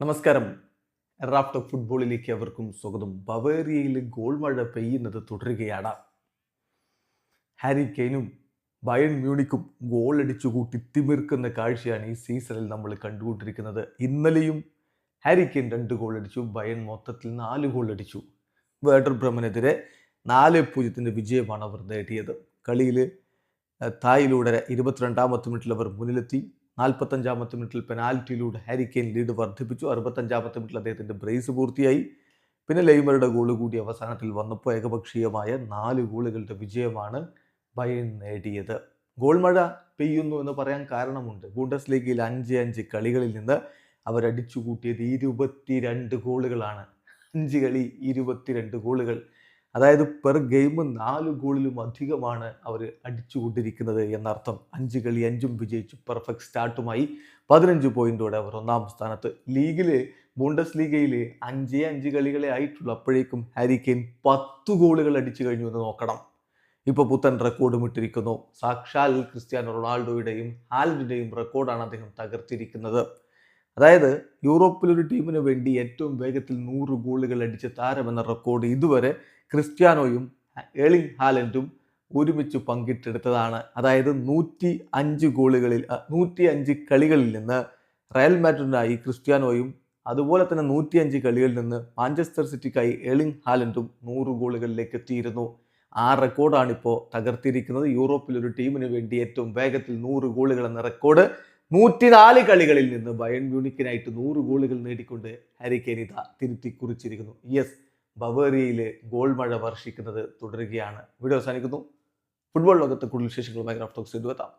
നമസ്കാരം. Raft of ഫുട്ബോളിലേക്ക് അവർക്കും സ്വാഗതം. ബവേറിയയിൽ ഗോൾ മഴ പെയ്യുന്നത് തുടരുകയാണ്. ഹാരി കെയ്നും ബയൺ മ്യൂണിക്കും ഗോൾ അടിച്ചു കൂട്ടി തിമിർക്കുന്ന കാഴ്ചയാണ് ഈ സീസണിൽ നമ്മൾ കണ്ടുകൊണ്ടിരിക്കുന്നത്. ഇന്നലെയും ഹാരി കെയ്ൻ 2 ഗോൾ അടിച്ചു. ബയൺ മൊത്തത്തിൽ 4 ഗോൾ അടിച്ചു. വേർഡർ ബ്രമനെതിരെ 4-0 വിജയമാണ് അവർ നേടിയത്. കളിയിൽ തായിലൂടെ 22-ാമത്തെ മിനിറ്റിൽ അവർ മുന്നിലെത്തി. 45-ാമത്തെ മിനിറ്റിൽ പെനാൽറ്റിയിലൂടെ ഹാരി കെയ്ൻ ലീഡ് വർദ്ധിപ്പിച്ചു. 65-ാമത്തെ മിനിറ്റിൽ അദ്ദേഹത്തിൻ്റെ ബ്രേസ് പൂർത്തിയായി. പിന്നെ ലെയ്മറുടെ ഗോൾ കൂടി അവസാനത്തിൽ വന്നപ്പോൾ ഏകപക്ഷീയമായ 4 ഗോളുകളുടെ വിജയമാണ് ബയൺ നേടിയത്. ഗോൾ മഴ പെയ്യുന്നു എന്ന് പറയാൻ കാരണമുണ്ട്. ബൂണ്ടസ് ലീഗയിൽ 5 കളികളിൽ നിന്ന് അവരടിച്ചു കൂട്ടിയത് 22 ഗോളുകളാണ്. 5 കളി 22 ഗോളുകൾ. അതായത് പെർ ഗെയിം 4 ഗോളിലും അധികമാണ് അവർ അടിച്ചുകൊണ്ടിരിക്കുന്നത് എന്നർത്ഥം. 5 കളി 5ഉം വിജയിച്ചു. പെർഫെക്റ്റ് സ്റ്റാർട്ടുമായി 15 പോയിന്റോടെ അവർ 1-ാം സ്ഥാനത്ത്. ലീഗിൽ ബൂണ്ടസ് ലീഗയിൽ 5 കളികളെ ആയിട്ടുള്ളൂ. അപ്പോഴേക്കും ഹാരി കെയ്ൻ 10 ഗോളുകൾ അടിച്ചു കഴിഞ്ഞു എന്ന് നോക്കണം. ഇപ്പോൾ പുത്തൻ റെക്കോർഡും ഇട്ടിരിക്കുന്നു. സാക്ഷാൽ ക്രിസ്ത്യാനോ റൊണാൾഡോയുടെയും ഹാലൻഡിൻ്റെയും റെക്കോർഡാണ് അദ്ദേഹം തകർത്തിരിക്കുന്നത്. അതായത് യൂറോപ്പിലൊരു ടീമിന് വേണ്ടി ഏറ്റവും വേഗത്തിൽ 100 ഗോളുകൾ അടിച്ച താരമെന്ന റെക്കോർഡ് ഇതുവരെ ക്രിസ്ത്യാനോയും ഏർലിംഗ് ഹാലൻഡും ഒരുമിച്ച് പങ്കിട്ടെടുത്തതാണ്. അതായത് 105 കളികളിൽ നിന്ന് റയൽ മാഡ്രിഡിനായി ക്രിസ്ത്യാനോയും അതുപോലെ തന്നെ 105 കളികളിൽ നിന്ന് മാഞ്ചസ്റ്റർ സിറ്റിക്കായി ഏർലിംഗ് ഹാലൻഡും 100 ഗോളുകളിലേക്ക് എത്തിയിരുന്നു. ആ റെക്കോർഡാണിപ്പോൾ തകർത്തിരിക്കുന്നത്. യൂറോപ്പിലൊരു ടീമിന് വേണ്ടി ഏറ്റവും വേഗത്തിൽ 100 ഗോളുകൾ എന്ന റെക്കോർഡ് 104 കളികളിൽ നിന്ന് ബയൺ മ്യൂണിക്കിനായിട്ട് 100 ഗോളുകൾ നേടിക്കൊണ്ട് ഹാരി കെയ്ൻ തിരുത്തി കുറിച്ചിരിക്കുന്നു. യെസ്, ബവേറിയയിലെ ഗോൾ മഴ വർഷിക്കുന്നത് തുടരുകയാണ്. വീഡിയോ അവസാനിക്കുന്നു. ഫുട്ബോൾ ലോകത്തെ കൂടുതൽ വിശേഷങ്ങളുമായി റാഫ്റ്റ് ടോക്സ് എത്താം.